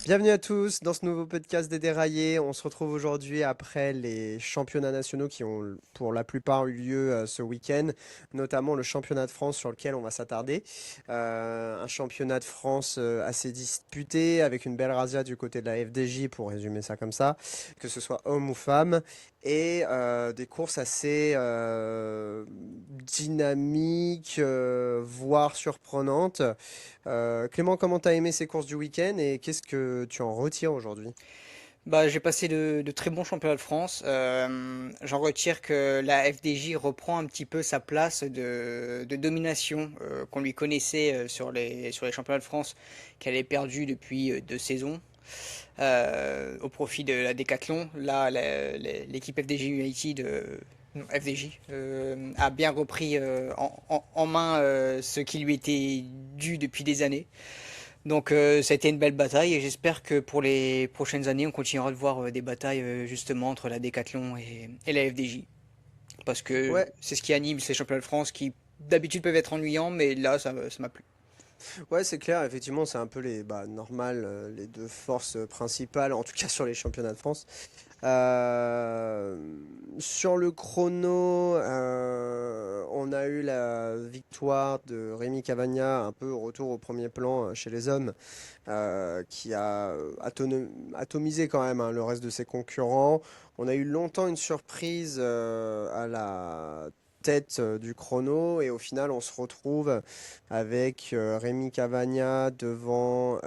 Bienvenue à tous dans ce nouveau podcast des Déraillés. On se retrouve aujourd'hui après les championnats nationaux qui ont pour la plupart eu lieu ce week-end, notamment le championnat de France sur lequel on va s'attarder. Un championnat de France assez disputé avec une belle razzia du côté de la FDJ pour résumer ça comme ça, que ce soit homme ou femme, et des courses assez dynamiques, voire surprenantes. Clément, comment t'as aimé ces courses du week-end et qu'est-ce que tu en retires aujourd'hui? Bah, j'ai passé de très bons championnats de France. J'en retire que la FDJ reprend un petit peu sa place de domination qu'on lui connaissait sur les championnats de France, qu'elle est perdue depuis 2 saisons au profit de la Décathlon. Là, l'équipe FDJ United, non, FDJ, a bien repris en main ce qui lui était dû depuis des années. Donc ça a été une belle bataille et j'espère que pour les prochaines années, on continuera de voir des batailles justement entre la Décathlon et la FDJ. Parce que Ouais, c'est ce qui anime ces championnats de France qui d'habitude peuvent être ennuyants, mais là ça m'a plu. ouais, c'est clair, effectivement, c'est un peu normal, les deux forces principales, en tout cas sur les championnats de France. Euh, Sur le chrono, on a eu la victoire de Rémi Cavagna, un peu au retour au premier plan chez les hommes, qui a atomisé quand même hein, le reste de ses concurrents. On a eu longtemps une surprise à la tête du chrono et au final on se retrouve avec Rémi Cavagna devant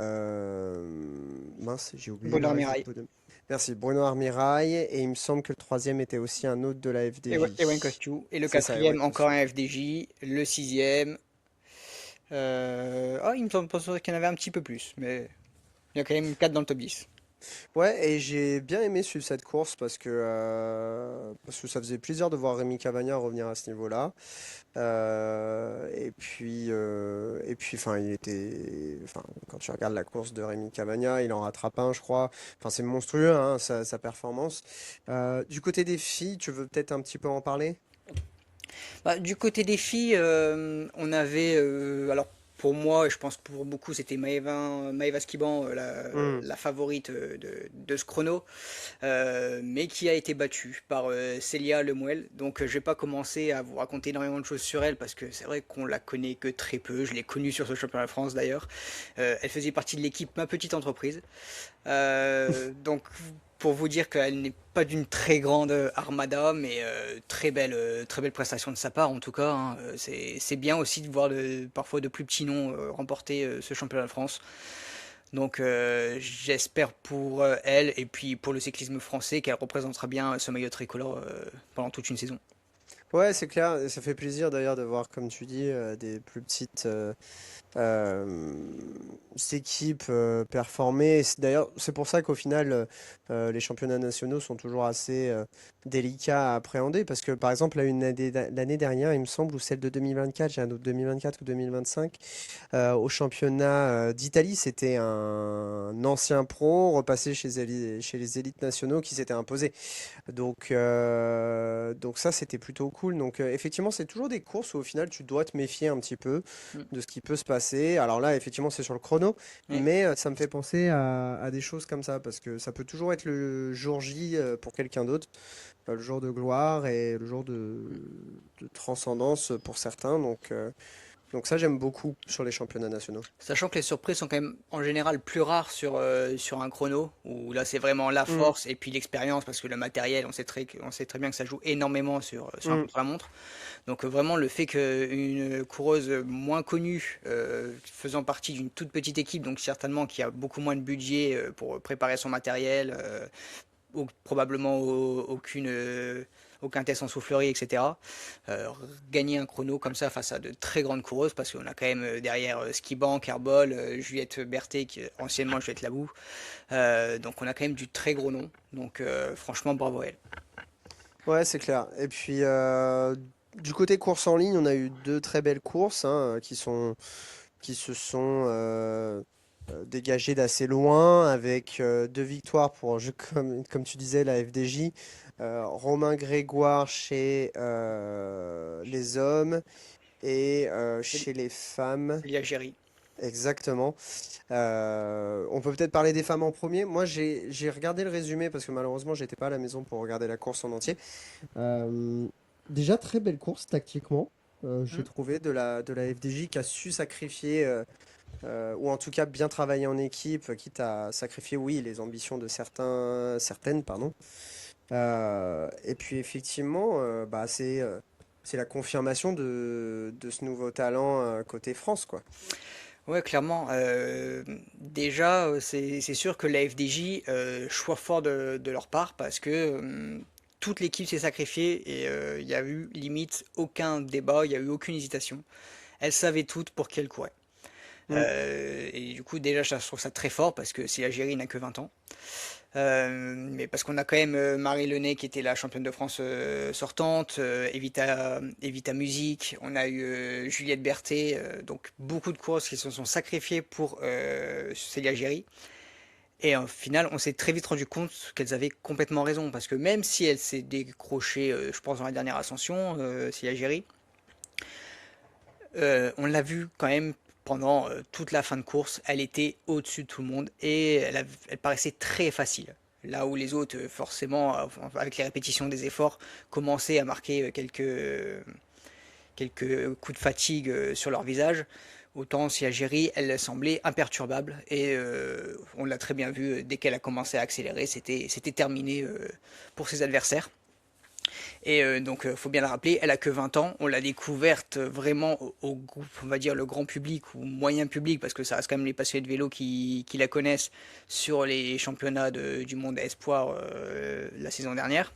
mince j'ai oublié le Bonheur reste du Mirail podium. Merci Bruno Armirail et il me semble que le troisième était aussi un autre de la et Wayne FDJ. Costiu. Et le C'est ça, Ewan quatrième, encore Cossu. un FDJ. Le sixième. Il me semble qu'il y en avait un petit peu plus, mais il y a quand même 4 dans le top 10. Ouais, et j'ai bien aimé suivre cette course parce que ça faisait plaisir de voir Rémi Cavagna revenir à ce niveau-là. Enfin, quand tu regardes la course de Rémi Cavagna, il en rattrape un, je crois. Enfin, c'est monstrueux, hein, sa performance. Du côté des filles, tu veux peut-être un petit peu en parler? Bah, du côté des filles, on avait, alors pour moi, et je pense pour beaucoup, c'était Maëva Skiban, Hmm. la favorite de ce chrono, mais qui a été battue par Célia Lemuel. Donc je vais pas commencer à vous raconter énormément de choses sur elle, parce que c'est vrai qu'on la connaît que très peu. Je l'ai connue sur ce championnat de France d'ailleurs. Elle faisait partie de l'équipe Ma Petite Entreprise. Donc pour vous dire qu'elle n'est pas d'une très grande armada, mais très belle prestation de sa part en tout cas, hein. C'est bien aussi de voir parfois de plus petits noms remporter ce championnat de France. Donc j'espère pour elle et puis pour le cyclisme français qu'elle représentera bien ce maillot tricolore pendant toute une saison. Ouais, c'est clair, et ça fait plaisir d'ailleurs de voir, comme tu dis, des plus petites euh, équipes performer. D'ailleurs, c'est pour ça qu'au final, les championnats nationaux sont toujours assez délicats à appréhender. Parce que, par exemple, l'année dernière, il me semble, ou celle de 2024, j'ai un doute, 2024 ou 2025, au championnat d'Italie, c'était un ancien pro repassé chez les élites nationaux qui s'était imposé. Donc ça, c'était plutôt cool. Donc effectivement, c'est toujours des courses où au final, tu dois te méfier un petit peu Mm. de ce qui peut se passer. Alors là, effectivement, c'est sur le chrono, Ouais. mais ça me fait penser à des choses comme ça, parce que ça peut toujours être le jour J pour quelqu'un d'autre, le jour de gloire et le jour de transcendance pour certains. Donc ça, j'aime beaucoup sur les championnats nationaux. Sachant que les surprises sont quand même en général plus rares sur un chrono, où là c'est vraiment la Mm, force et puis l'expérience, parce que le matériel, on sait très bien que ça joue énormément sur un mm. contre-la-montre. Donc vraiment le fait qu'une coureuse moins connue, faisant partie d'une toute petite équipe, donc certainement qui a beaucoup moins de budget pour préparer son matériel, probablement aucun test en soufflerie, etc. Euh, Gagner un chrono comme ça face à de très grandes coureuses, parce qu'on a quand même derrière Skiban, Kerbol, Juliette Berthet, qui anciennement Juliette Labou. Donc on a quand même du très gros nom. Donc franchement, bravo à elle. Ouais, c'est clair. Et puis, du côté course en ligne, on a eu deux très belles courses hein, qui se sont dégagées d'assez loin avec deux victoires pour, comme tu disais, la FDJ. Romain Grégoire chez les hommes et Et chez les femmes. L'Algérie. exactement. On peut peut-être parler des femmes en premier. Moi, j'ai regardé le résumé parce que malheureusement, j'étais pas à la maison pour regarder la course en entier. Euh, Déjà, très belle course tactiquement. J'ai Hmm. trouvé de la FDJ qui a su sacrifier, ou en tout cas bien travailler en équipe, quitte à sacrifier, oui, les ambitions de certaines, pardon. Et puis effectivement, bah, c'est la confirmation de ce nouveau talent côté France, quoi. Ouais, clairement. Déjà, c'est sûr que la FDJ, choix fort de leur part parce que toute l'équipe s'est sacrifiée et il n'y a eu limite aucun débat, il n'y a eu aucune hésitation. Elles savaient toutes pour qui elles couraient. Mm. Et du coup, déjà, je trouve ça très fort parce que si Algérie n'a que 20 ans. Mais parce qu'on a quand même Marie Lenay qui était la championne de France sortante, Evita Music, on a eu Juliette Berthet, donc beaucoup de courses qui se sont sacrifiées pour Célia Géry. Et au final, on s'est très vite rendu compte qu'elles avaient complètement raison, parce que même si elle s'est décrochée, je pense, dans la dernière ascension, Célia Géry, on l'a vu quand même pendant toute la fin de course, elle était au-dessus de tout le monde et elle paraissait très facile. Là où les autres, forcément, avec les répétitions des efforts, commençaient à marquer quelques coups de fatigue sur leur visage, autant si Algérie, elle semblait imperturbable. Et on l'a très bien vu, dès qu'elle a commencé à accélérer, c'était terminé pour ses adversaires. Et donc, faut bien le rappeler, elle a que 20 ans. On l'a découverte vraiment au groupe, on va dire le grand public ou moyen public, parce que ça reste quand même les passionnés de vélo qui la connaissent sur les championnats du monde à espoir la saison dernière.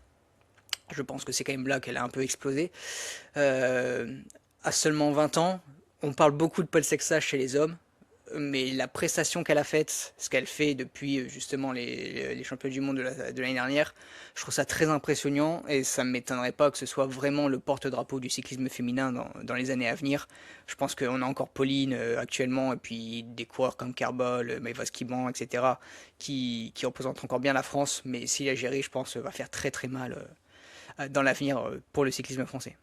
Je pense que c'est quand même là qu'elle a un peu explosé. Euh, à seulement 20 ans, on parle beaucoup de Paul Sexage chez les hommes, mais la prestation qu'elle a faite, ce qu'elle fait depuis justement les championnats du monde de l'année dernière, je trouve ça très impressionnant et ça ne m'étonnerait pas que ce soit vraiment le porte-drapeau du cyclisme féminin dans les années à venir. Je pense qu'on a encore Pauline actuellement et puis des coureurs comme Kerbol, Maëva Skiban, etc. Qui représentent encore bien la France, mais si l'Algérie, je pense, va faire très très mal dans l'avenir pour le cyclisme français.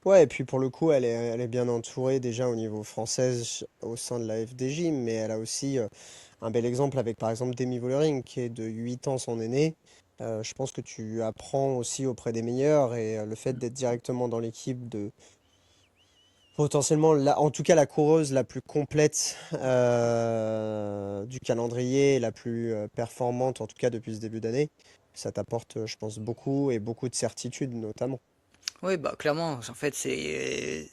Ouais, et puis pour le coup, elle est bien entourée déjà au niveau français au sein de la FDJ, mais elle a aussi un bel exemple avec par exemple Demi Vollering qui est de 8 ans son aîné. Je pense que tu apprends aussi auprès des meilleurs et le fait d'être directement dans l'équipe de potentiellement, en tout cas la coureuse la plus complète du calendrier, la plus performante en tout cas depuis ce début d'année, ça t'apporte je pense beaucoup et beaucoup de certitude notamment. Oui, bah clairement, en fait, c'est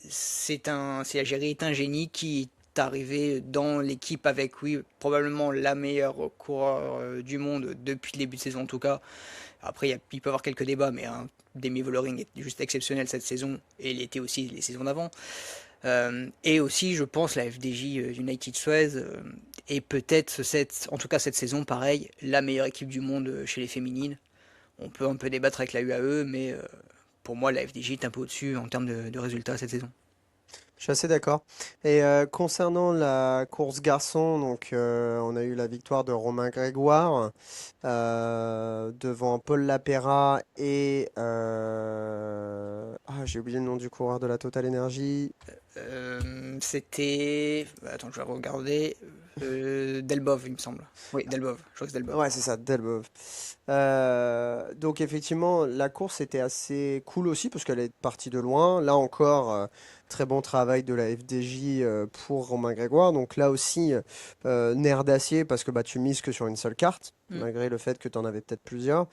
l'Algérie est un génie qui est arrivé dans l'équipe avec, oui, probablement la meilleure coureur du monde depuis le début de saison en tout cas. Après, il peut y avoir quelques débats, mais hein, Demi Vollering est juste exceptionnel cette saison et il était aussi les saisons d'avant. Et aussi, je pense, la FDJ United Suez est peut-être en tout cas cette saison, pareil, la meilleure équipe du monde chez les féminines. On peut un peu débattre avec la UAE, mais pour moi, la FDJ est un peu au-dessus en termes de résultats cette saison. Je suis assez d'accord. Et concernant la course garçon, donc on a eu la victoire de Romain Grégoire devant Paul Lapera et j'ai oublié le nom du coureur de la Total Energy. C'était. Attends, je vais regarder. Delbov, il me semble. Oui, Delbov. Je crois que c'est Delbov. Ouais, c'est ça, Delboeuf. Donc effectivement, la course était assez cool aussi parce qu'elle est partie de loin. Là encore, très bon travail de la FDJ pour Romain Grégoire. Donc là aussi, nerf d'acier parce que bah, tu mises que sur une seule carte, Mm. malgré le fait que tu en avais peut-être plusieurs.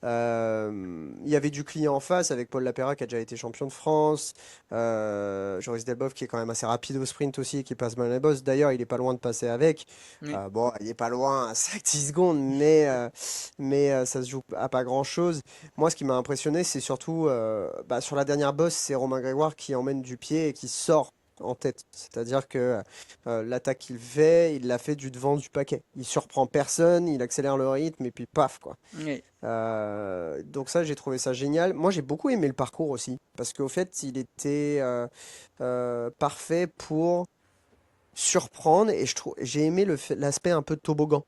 Il y avait du client en face avec Paul Lapera qui a déjà été champion de France, Joris Delboff qui est quand même assez rapide au sprint aussi et qui passe mal les bosses. D'ailleurs, il est pas loin de passer avec. Oui. Bon, il est pas loin à 5-10 secondes, mais ça se joue à pas grand-chose. Moi, ce qui m'a impressionné, c'est surtout bah, sur la dernière bosse, c'est Romain Grégoire qui emmène du pied et qui sort en tête. C'est-à-dire que l'attaque qu'il fait, il l'a fait du devant du paquet. Il surprend personne, il accélère le rythme et puis paf, quoi. Oui. Donc ça, j'ai trouvé ça génial. Moi, j'ai beaucoup aimé le parcours aussi, parce qu'au fait, il était parfait pour surprendre, et j'ai aimé l'aspect un peu toboggan.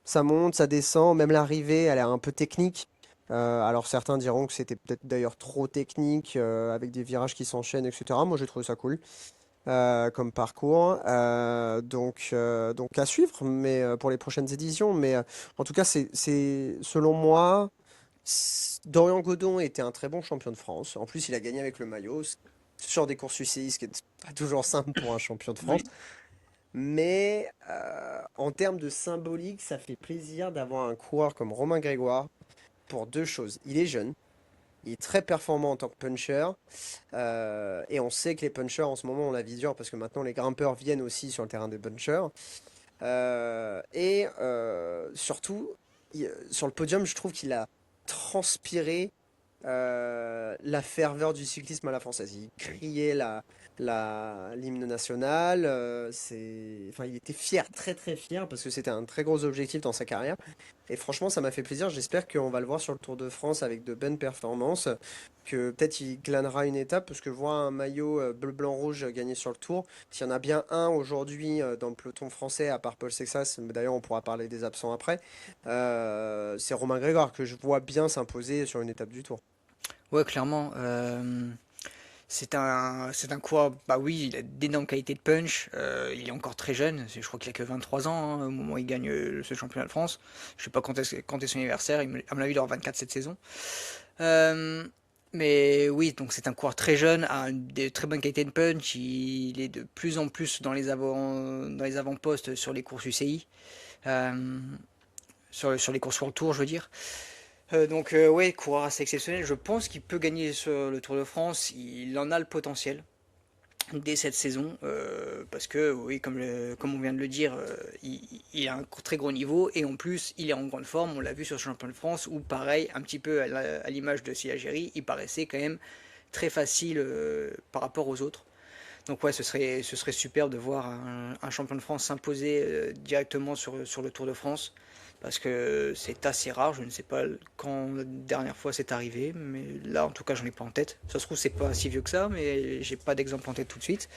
Ça monte, ça descend, même l'arrivée, elle est un peu technique. Alors certains diront que c'était peut-être d'ailleurs trop technique, avec des virages qui s'enchaînent, etc. Moi, j'ai trouvé ça cool. comme parcours. Donc à suivre mais, pour les prochaines éditions. Mais en tout cas, selon moi, Dorian Godon était un très bon champion de France. En plus, il a gagné avec le maillot sur des courses UCI, ce qui est pas toujours simple pour un champion de France. Oui. Mais en termes de symbolique, ça fait plaisir d'avoir un coureur comme Romain Grégoire pour deux choses. Il est jeune, il est très performant en tant que puncher, et on sait que les punchers en ce moment ont la vie dure parce que maintenant les grimpeurs viennent aussi sur le terrain des punchers. Surtout, sur le podium, je trouve qu'il a transpiré la ferveur du cyclisme à la française. Il criait l'hymne national. Enfin, il était fier, très très fier, parce que c'était un très gros objectif dans sa carrière. Et franchement, ça m'a fait plaisir. J'espère qu'on va le voir sur le Tour de France avec de bonnes performances, que peut-être il glanera une étape, parce que voir un maillot bleu, blanc, rouge gagner sur le Tour, s'il y en a bien un aujourd'hui dans le peloton français, à part Paul Sexas, mais d'ailleurs on pourra parler des absents après, c'est Romain Grégoire que je vois bien s'imposer sur une étape du Tour. Ouais, clairement. C'est un coureur, bah oui, il a d'énormes qualités de punch. Il est encore très jeune, je crois qu'il a que 23 ans hein, au moment où il gagne ce championnat de France. Je sais pas quand est son anniversaire, à mon avis, il aura 24 cette saison. Euh, mais oui, donc c'est un coureur très jeune, a de très bonnes qualités de punch. Il est de plus en plus dans les avant-postes sur les courses UCI, euh, sur les courses World Tour, je veux dire. Ouais, coureur assez exceptionnel. Je pense qu'il peut gagner sur le Tour de France. Il en a le potentiel dès cette saison, parce que oui, comme on vient de le dire, il a un très gros niveau et en plus il est en grande forme. On l'a vu sur le championnat de France où pareil, un petit peu à l'image de Siageri, il paraissait quand même très facile par rapport aux autres. Donc ouais, ce serait superbe de voir un champion de France s'imposer directement sur le Tour de France. Parce que c'est assez rare, je ne sais pas quand la dernière fois c'est arrivé, mais là en tout cas j'en ai pas en tête. Ça se trouve c'est pas si vieux que ça, mais j'ai pas d'exemple en tête tout de suite.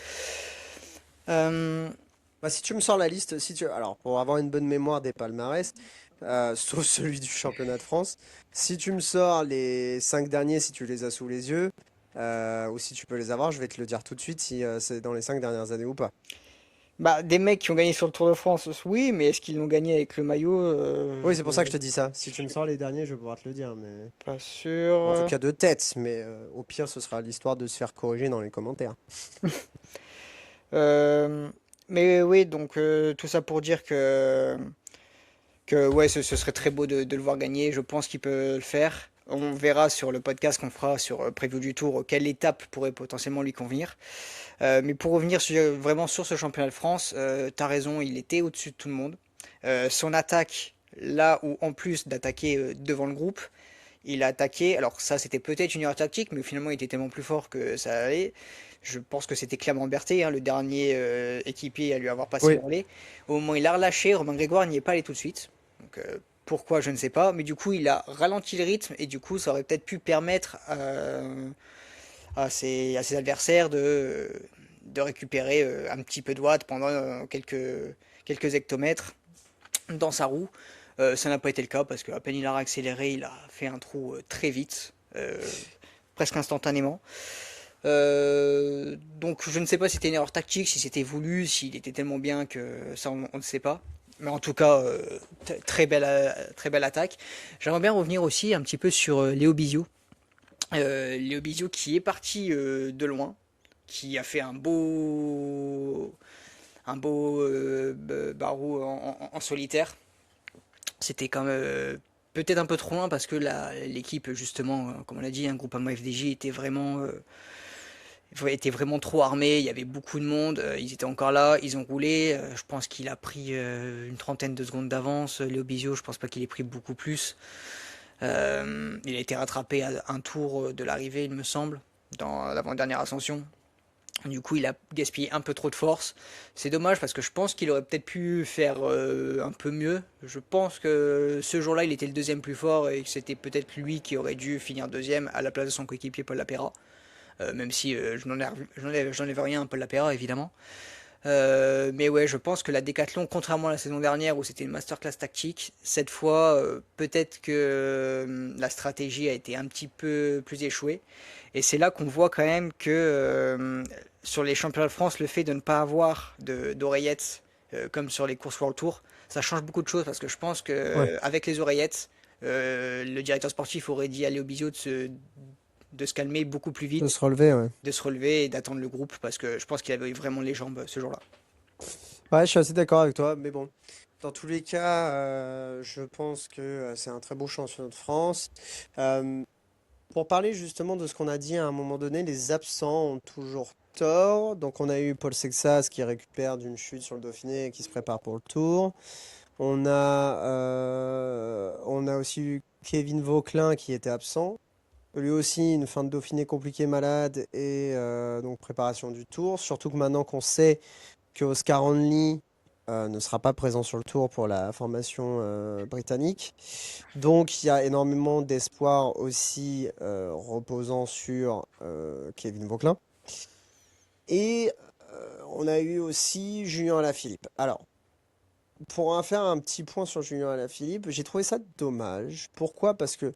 Euh, Bah, si tu me sors la liste, alors pour avoir une bonne mémoire des palmarès, sauf celui du championnat de France, si tu me sors les 5 derniers, si tu les as sous les yeux, ou si tu peux les avoir, je vais te le dire tout de suite si c'est dans les 5 dernières années ou pas. Bah, des mecs qui ont gagné sur le Tour de France, oui, mais est-ce qu'ils l'ont gagné avec le maillot Oui, c'est pour ça que je te dis ça. Si tu me sors les derniers, je vais pouvoir te le dire, mais pas en tout sûr. cas de tête, mais au pire, ce sera l'histoire de se faire corriger dans les commentaires. Euh, mais oui, donc tout ça pour dire que ouais, ce serait très beau de le voir gagner. Je pense qu'il peut le faire. On verra sur le podcast qu'on fera sur Preview du Tour quelle étape pourrait potentiellement lui convenir. Mais pour revenir vraiment sur ce championnat de France, t'as raison, il était au-dessus de tout le monde. Son attaque, là où en plus d'attaquer devant le groupe, il a attaqué. Alors ça, c'était peut-être une erreur tactique, mais finalement, il était tellement plus fort que ça allait. Je pense que c'était Clément Berthet, hein, le dernier équipier à lui avoir passé le Oui. relais. Au moment où il a relâché, Romain Grégoire n'y est pas allé tout de suite. Donc, pourquoi, je ne sais pas. Mais du coup, il a ralenti le rythme et du coup, ça aurait peut-être pu permettre à ses adversaires de récupérer un petit peu de watts pendant quelques hectomètres dans sa roue. Ça n'a pas été le cas parce qu'à peine il a accéléré, il a fait un trou très vite, presque instantanément. Donc je ne sais pas si c'était une erreur tactique, si c'était voulu, s'il était tellement bien que ça on ne sait pas. Mais en tout cas, très belle attaque. J'aimerais bien revenir aussi un petit peu sur Léo Bizio. Léo Bizio qui est parti de loin, qui a fait un beau barreau en solitaire. C'était quand même peut-être un peu trop loin parce que l'équipe, justement, comme on l'a dit, un groupe FDJ était vraiment trop armé. Il y avait beaucoup de monde. Ils étaient encore là. Ils ont roulé. Je pense qu'il a pris une trentaine de secondes d'avance. Léo Bizio, je pense pas qu'il ait pris beaucoup plus. Il a été rattrapé à un tour de l'arrivée, il me semble, dans l'avant-dernière ascension. Du coup, il a gaspillé un peu trop de force. C'est dommage parce que je pense qu'il aurait peut-être pu faire un peu mieux. Je pense que ce jour-là, il était le deuxième plus fort et que c'était peut-être lui qui aurait dû finir deuxième à la place de son coéquipier Paul Lapera. Même si je n'enlève rien à Paul Lapera, évidemment. Mais ouais, je pense que la Décathlon, contrairement à la saison dernière où c'était une masterclass tactique, cette fois, peut-être que la stratégie a été un petit peu plus échouée. Et c'est là qu'on voit quand même que sur les championnats de France, le fait de ne pas avoir d'oreillettes comme sur les courses World Tour, ça change beaucoup de choses parce que je pense que Ouais. avec les oreillettes, le directeur sportif aurait dit à Léo Bizot de se calmer beaucoup plus De vite, se relever, ouais. de se relever et d'attendre le groupe parce que je pense qu'il avait vraiment les jambes ce jour-là. Ouais, je suis assez d'accord avec toi, mais bon. Dans tous les cas, je pense que c'est un très beau championnat de France. Euh, pour parler justement de ce qu'on a dit à un moment donné, les absents ont toujours tort. Donc on a eu Paul Sexas qui récupère d'une chute sur le Dauphiné et qui se prépare pour le Tour. On a aussi eu Kevin Vauquelin qui était absent. Lui aussi, une fin de Dauphiné compliquée, malade, et donc préparation du Tour. Surtout que maintenant qu'on sait que Oscar Onley ne sera pas présent sur le Tour pour la formation britannique. Donc il y a énormément d'espoir aussi reposant sur Kevin Vauquelin. Et on a eu aussi Julien Alaphilippe. Alors, pour en faire un petit point sur Julien Alaphilippe, j'ai trouvé ça dommage. Pourquoi? Parce que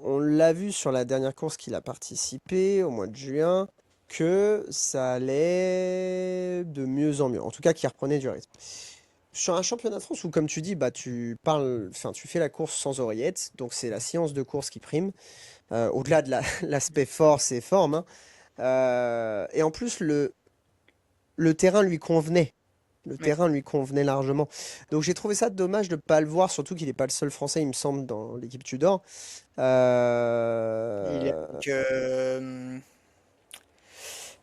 on l'a vu sur la dernière course qu'il a participé au mois de juin, que ça allait de mieux en mieux. En tout cas, qu'il reprenait du rythme. Sur un championnat de France où, comme tu dis, bah, tu parles, enfin, tu fais la course sans oreillette, donc c'est la science de course qui prime, au-delà de l'aspect force et forme, hein. Et en plus, le terrain lui convenait. Le Oui. terrain lui convenait largement. Donc j'ai trouvé ça dommage de ne pas le voir, surtout qu'il n'est pas le seul Français, il me semble, dans l'équipe Tudor. Il est Euh, avec,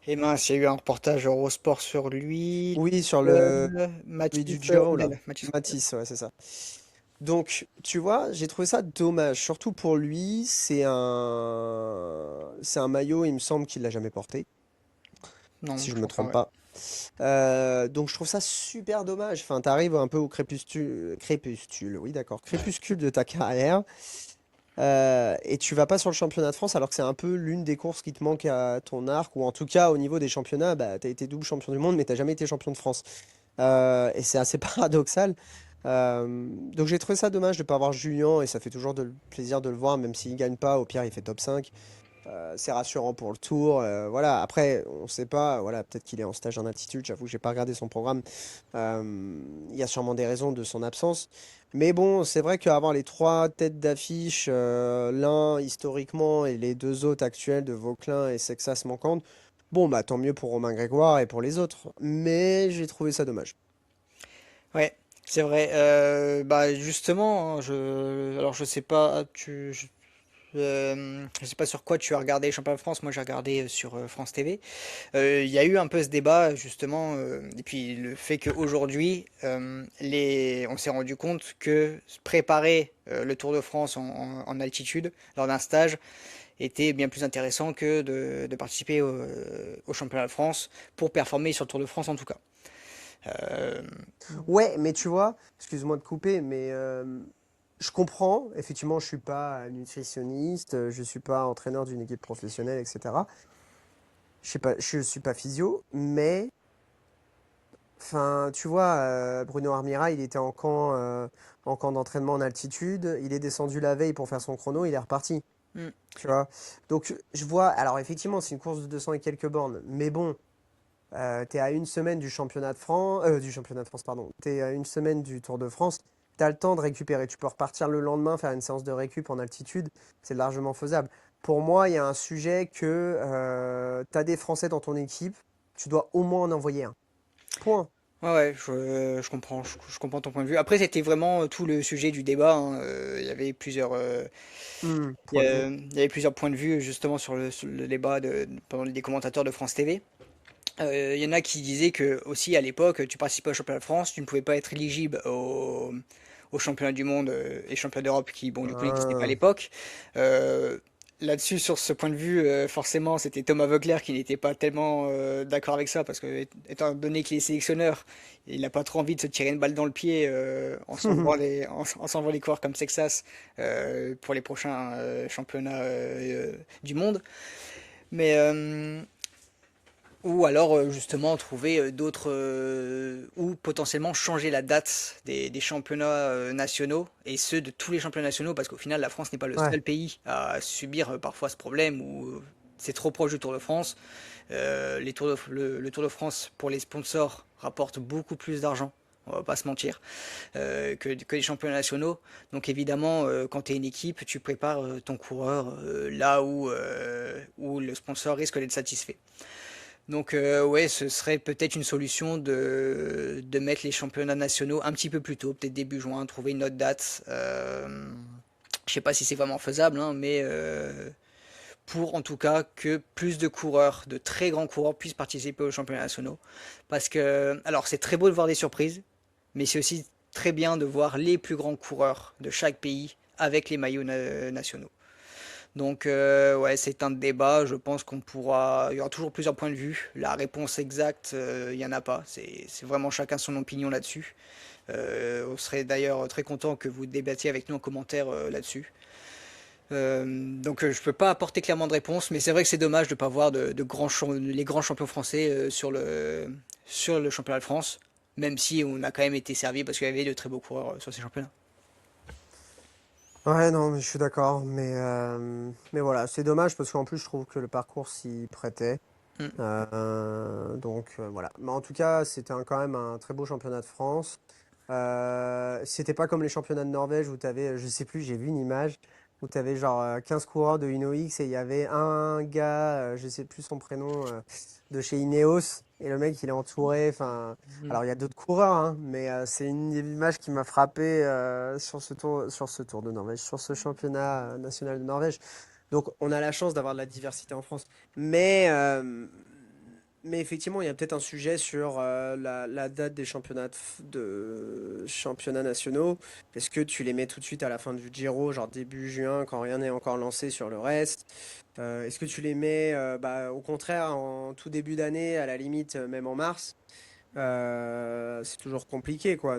et mince, il y a eu un reportage Eurosport sur lui. Oui, sur Euh, celui du Mathis Giro, là. Oudel. Mathis Oudel. Matisse, ouais, c'est ça. Donc, tu vois, j'ai trouvé ça dommage. Surtout pour lui, c'est un maillot, il me semble qu'il l'a jamais porté, Non, si je je me crois pas, trompe ouais. pas. Donc, je trouve ça super dommage. Enfin, t'arrives un peu au crépuscule, oui, d'accord, crépuscule de ta carrière, et tu vas pas sur le championnat de France alors que c'est un peu l'une des courses qui te manque à ton arc, ou en tout cas au niveau des championnats, bah, t'as été double champion du monde, mais t'as jamais été champion de France. Et c'est assez paradoxal. Donc j'ai trouvé ça dommage de ne pas avoir Julien, et ça fait toujours plaisir de le voir, même s'il gagne pas, au pire il fait top 5. C'est rassurant pour le tour. Voilà, après, on sait pas, voilà, peut-être qu'il est en stage en altitude, j'avoue, j'ai pas regardé son programme. Il y a sûrement des raisons de son absence. Mais bon, c'est vrai qu'avoir les trois têtes d'affiche, l'un historiquement et les deux autres actuels de Vauquelin et Sexas manquantes, bon, bah tant mieux pour Romain Grégoire et pour les autres. Mais j'ai trouvé ça dommage. Ouais, c'est vrai. Bah justement, hein, alors je sais pas, je sais pas sur quoi tu as regardé les championnats de France. Moi, j'ai regardé sur France TV. Il y a eu un peu ce débat justement, et puis le fait qu'aujourd'hui, on s'est rendu compte que préparer le Tour de France en altitude lors d'un stage était bien plus intéressant que de participer au championnat de France pour performer sur le Tour de France en tout cas. Euh, Ouais, mais tu vois, excuse-moi de couper, mais je comprends. Effectivement, je suis pas nutritionniste, je suis pas entraîneur d'une équipe professionnelle, etc. Je suis pas physio, mais enfin, tu vois, Bruno Armira, il était en camp d'entraînement en altitude. Il est descendu la veille pour faire son chrono, il est reparti. hmm. Tu vois. Donc je vois. Alors effectivement, c'est une course de 200 et quelques bornes, mais bon. T'es à une semaine du championnat de France, pardon. T'es à une semaine du Tour de France. T'as le temps de récupérer. Tu peux repartir le lendemain, faire une séance de récup en altitude. C'est largement faisable. Pour moi, il y a un sujet que t'as des Français dans ton équipe. Tu dois au moins en envoyer un. Point. Ouais, ouais, je comprends, je comprends ton point de vue. Après, c'était vraiment tout le sujet du débat, hein. Il y avait Point de vue. il y avait plusieurs points de vue justement sur le débat pendant des commentateurs de France TV. Il y en a qui disaient que aussi à l'époque, tu participais au championnat de France, tu ne pouvais pas être éligible au championnat du monde et championnat d'Europe qui, bon, du coup, n'existaient pas à Ah. l'époque. Euh, Là-dessus, sur ce point de vue, forcément, c'était Thomas Voeckler qui n'était pas tellement d'accord avec ça parce que, étant donné qu'il est sélectionneur, il n'a pas trop envie de se tirer une balle dans le pied en s'envolant les coureurs comme Sexas pour les prochains championnats du monde. Mais Ou alors justement trouver d'autres ou potentiellement changer la date des championnats nationaux et ceux de tous les championnats nationaux parce qu'au final la France n'est pas le Ouais. seul pays à subir parfois ce problème où c'est trop proche du Tour de France. Le Tour de France pour les sponsors rapporte beaucoup plus d'argent, on va pas se mentir, que les championnats nationaux. Donc évidemment, quand tu es une équipe, tu prépares ton coureur là où le sponsor risque d'être satisfait. Donc ouais, ce serait peut-être une solution de mettre les championnats nationaux un petit peu plus tôt, peut-être début juin, trouver une autre date. Je sais pas si c'est vraiment faisable, hein, mais pour en tout cas que plus de coureurs, de très grands coureurs puissent participer aux championnats nationaux. Parce que, alors c'est très beau de voir des surprises, mais c'est aussi très bien de voir les plus grands coureurs de chaque pays avec les maillots nationaux. Donc ouais, c'est un débat, je pense qu'on pourra... Il y aura toujours plusieurs points de vue. La réponse exacte, il n'y en a pas. C'est vraiment chacun son opinion là-dessus. On serait d'ailleurs très content que vous débattiez avec nous en commentaire là-dessus. Donc je peux pas apporter clairement de réponse, mais c'est vrai que c'est dommage de ne pas voir les grands champions français sur le championnat de France, même si on a quand même été servi parce qu'il y avait de très beaux coureurs sur ces championnats. Ouais, non, mais je suis d'accord. Mais voilà, c'est dommage parce qu'en plus, je trouve que le parcours s'y prêtait. Mm. Voilà. Mais en tout cas, c'était quand même un très beau championnat de France. C'était pas comme les championnats de Norvège où tu avais, je sais plus, j'ai vu une image où tu avais genre 15 coureurs de Uno-X et il y avait un gars, je sais plus son prénom, de chez Ineos. Et le mec, il est entouré. Enfin, Mm. alors il y a d'autres coureurs, hein, mais c'est une image qui m'a frappé sur ce tour de Norvège, sur ce championnat national de Norvège. Donc, on a la chance d'avoir de la diversité en France. Mais effectivement, il y a peut-être un sujet sur la date des de championnats nationaux. Est-ce que tu les mets tout de suite à la fin du Giro, genre début juin, quand rien n'est encore lancé sur le reste? Est-ce que tu les mets au contraire en tout début d'année, à la limite même en mars? C'est toujours compliqué, quoi.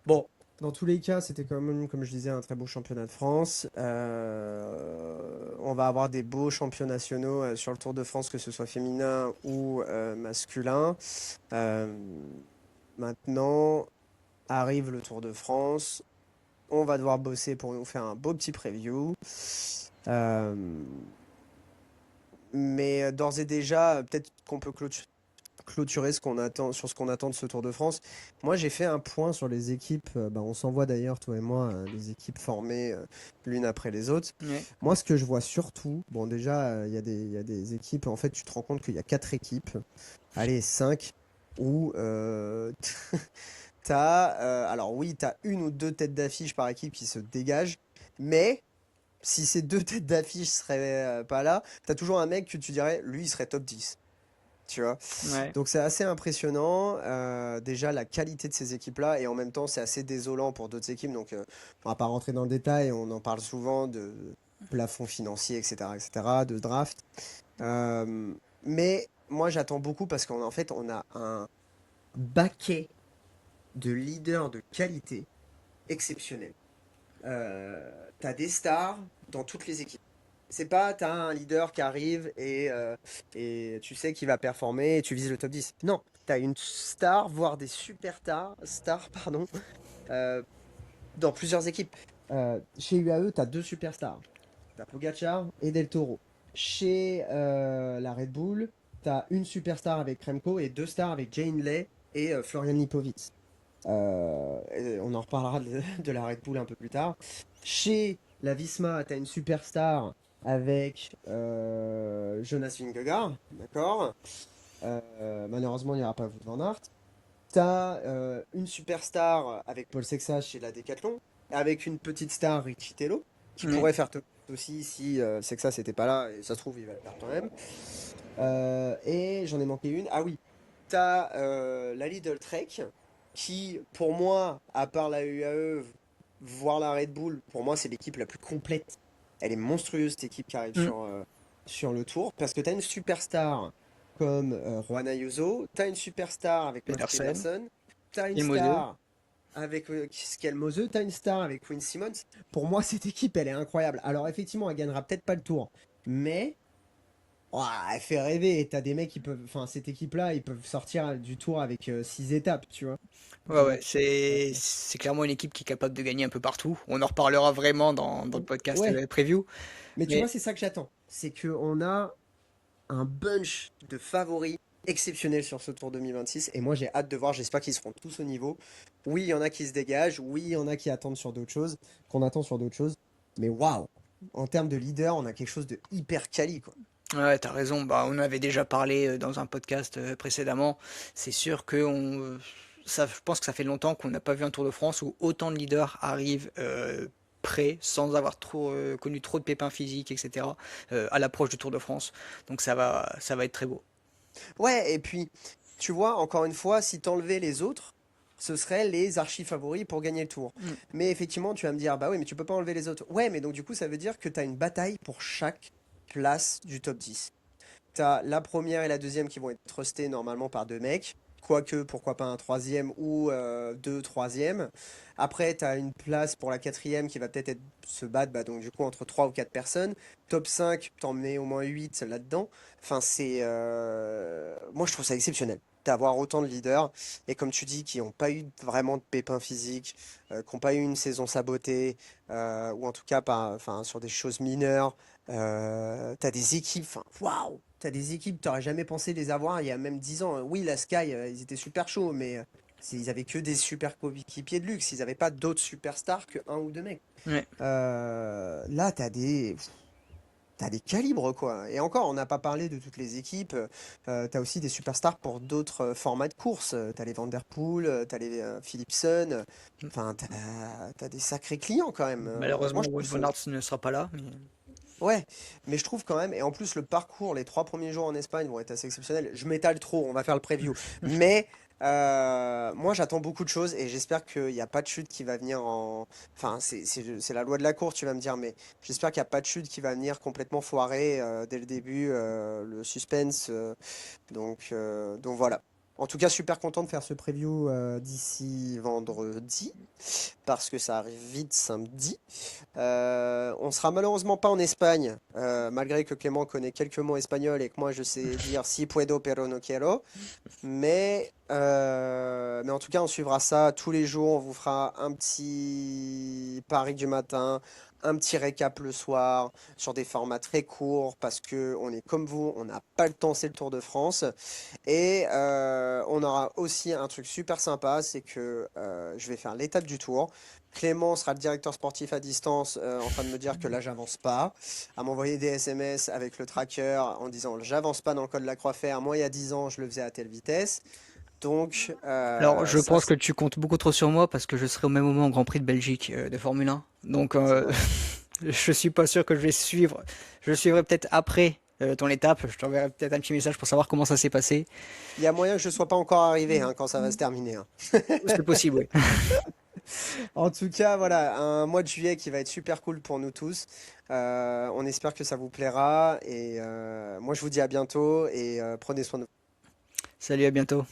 Bon, dans tous les cas, c'était quand même, comme je disais, un très beau championnat de France. On va avoir des beaux championnats nationaux sur le Tour de France, que ce soit féminin ou masculin. Euh, Maintenant, arrive le Tour de France. On va devoir bosser pour nous faire un beau petit preview. Euh, mais d'ores et déjà, peut-être qu'on peut clôturer ce qu'on attend, sur ce qu'on attend de ce Tour de France. Moi, j'ai fait un point sur les équipes. On s'envoie d'ailleurs, toi et moi, les équipes formées l'une après les autres. Ouais. Moi, ce que je vois surtout, bon, déjà, il y a des équipes. En fait, tu te rends compte qu'il y a quatre équipes, allez, cinq, où alors oui, tu as une ou deux têtes d'affiche par équipe qui se dégagent, mais si ces deux têtes d'affiche seraient pas là, tu as toujours un mec que tu dirais, lui, il serait top 10. Tu vois? Ouais. Donc c'est assez impressionnant, déjà la qualité de ces équipes-là, et en même temps c'est assez désolant pour d'autres équipes. Donc on va pas rentrer dans le détail, on en parle souvent de plafond financier, etc., de draft. Euh, mais moi j'attends beaucoup parce qu'en fait on a un baquet de leaders de qualité exceptionnel. T'as des stars dans toutes les équipes. C'est pas, t'as un leader qui arrive et tu sais qu'il va performer et tu vises le top 10. Non, t'as une star, voire des stars, pardon, euh, dans plusieurs équipes. Chez UAE, t'as deux superstars. T'as Pogacar et Del Toro. Chez la Red Bull, t'as une superstar avec Remco et deux stars avec Jane Lay et Florian Lipovic. Et on en reparlera de la Red Bull un peu plus tard. Chez la Visma, tu as une superstar avec Jonas Vingegaard, d'accord? Malheureusement, il n'y aura pas Wout van Aert. Tu as une superstar avec Paul Sexas chez la Decathlon, avec une petite star Richie Tello, qui Ouais. pourrait faire top aussi si Sexas n'était pas là, et ça se trouve, il va le faire quand même. Et j'en ai manqué une. Ah oui, t'as la Lidl Trek, qui, pour moi, à part la UAE, voire la Red Bull, pour moi, c'est l'équipe la plus complète. Elle est monstrueuse, cette équipe qui arrive Mm. sur le tour, parce que t'as une superstar comme Juan Ayuso, t'as une superstar avec Mats Pedersen. Pedersen, t'as une Et Moseux. star avec Skelmose, t'as une star avec Quinn Simmons. Pour moi, cette équipe, elle est incroyable. Alors, effectivement, elle gagnera peut-être pas le tour, mais ouah, elle fait rêver. Et t'as des mecs qui peuvent, enfin, cette équipe-là, ils peuvent sortir du tour avec 6 étapes, tu vois. Ouais, ouais, Donc, c'est clairement une équipe qui est capable de gagner un peu partout. On en reparlera vraiment dans le podcast ouais. preview. Mais tu vois, Mais c'est ça que j'attends. C'est qu'on a un bunch de favoris exceptionnels sur ce Tour 2026. Et moi, j'ai hâte de voir. J'espère qu'ils seront tous au niveau. Oui, il y en a qui se dégagent. Oui, il y en a qui attendent sur d'autres choses, qu'on attend sur d'autres choses. Mais waouh! En termes de leader, on a quelque chose de hyper quali, quoi. ouais, t'as raison. Bah, on avait déjà parlé dans un podcast précédemment. C'est sûr que je pense que ça fait longtemps qu'on n'a pas vu un Tour de France où autant de leaders arrivent prêts, sans avoir connu trop de pépins physiques, etc. À l'approche du Tour de France. Donc ça va être très beau. Ouais, et puis, tu vois, encore une fois, si t'enlevais les autres, ce seraient les archi-favoris pour gagner le tour. Mm. Mais effectivement, tu vas me dire, bah oui, mais tu peux pas enlever les autres. Ouais, mais donc du coup, ça veut dire que t'as une bataille pour chaque place du top 10. T'as la première et la deuxième qui vont être trustés normalement par deux mecs. Quoique, pourquoi pas un troisième ou deux troisièmes. Après, tu as une place pour la quatrième qui va peut-être se battre bah, donc du coup entre trois ou quatre personnes. Top 5, t'en mets au moins 8 là-dedans. Enfin, c'est. Moi, je trouve ça exceptionnel d'avoir autant de leaders. Et comme tu dis, qui n'ont pas eu vraiment de pépins physiques, qui n'ont pas eu une saison sabotée, ou en tout cas pas, enfin, sur des choses mineures. T'as des équipes, enfin, waouh! T'as des équipes, t'aurais jamais pensé les avoir il y a même 10 ans. Oui, la Sky, ils étaient super chauds, mais ils avaient que des super coéquipiers de luxe. Ils avaient pas d'autres superstars que un ou deux mecs. Ouais. Là, t'as des calibres, quoi. Et encore, on n'a pas parlé de toutes les équipes. T'as aussi des superstars pour d'autres formats de course. T'as les Van Der Poel, t'as les Philipsen. Enfin, t'as des sacrés clients quand même. Moi, Malheureusement, je Wout trouve van Aert ne sera pas là. Ouais, mais je trouve quand même, et en plus le parcours, les 3 premiers jours en Espagne vont être assez exceptionnels. Je m'étale trop, on va faire le preview. Mais moi j'attends beaucoup de choses et j'espère qu'il n'y a pas de chute qui va venir en... Enfin, c'est la loi de la course, tu vas me dire, mais j'espère qu'il n'y a pas de chute qui va venir complètement foirer dès le début, le suspense. Donc voilà. En tout cas, super content de faire ce preview d'ici vendredi, parce que ça arrive vite samedi. On sera malheureusement pas en Espagne, malgré que Clément connaît quelques mots espagnols et que moi je sais dire si puedo pero no quiero. Mais en tout cas, on suivra ça tous les jours. On vous fera un petit pari du matin, un petit récap le soir sur des formats très courts parce que on est comme vous, on n'a pas le temps, c'est le Tour de France. Et on aura aussi un truc super sympa, c'est que je vais faire l'étape du Tour. Clément sera le directeur sportif à distance en train de me dire que là j'avance pas, à m'envoyer des SMS avec le tracker en disant j'avance pas dans le code de la Croix-Fer, moi il y a 10 ans je le faisais à telle vitesse. Donc Alors, je ça pense que tu comptes beaucoup trop sur moi parce que je serai au même moment au Grand Prix de Belgique de Formule 1. Donc, ouais. je suis pas sûr que je vais suivre. Je suivrai peut-être après ton étape. Je t'enverrai peut-être un petit message pour savoir comment ça s'est passé. Il y a moyen que je sois pas encore arrivé hein, quand ça va se terminer, hein. C'est possible, oui. En tout cas, voilà, un mois de juillet qui va être super cool pour nous tous. On espère que ça vous plaira et moi je vous dis à bientôt et prenez soin de vous. Salut, à bientôt.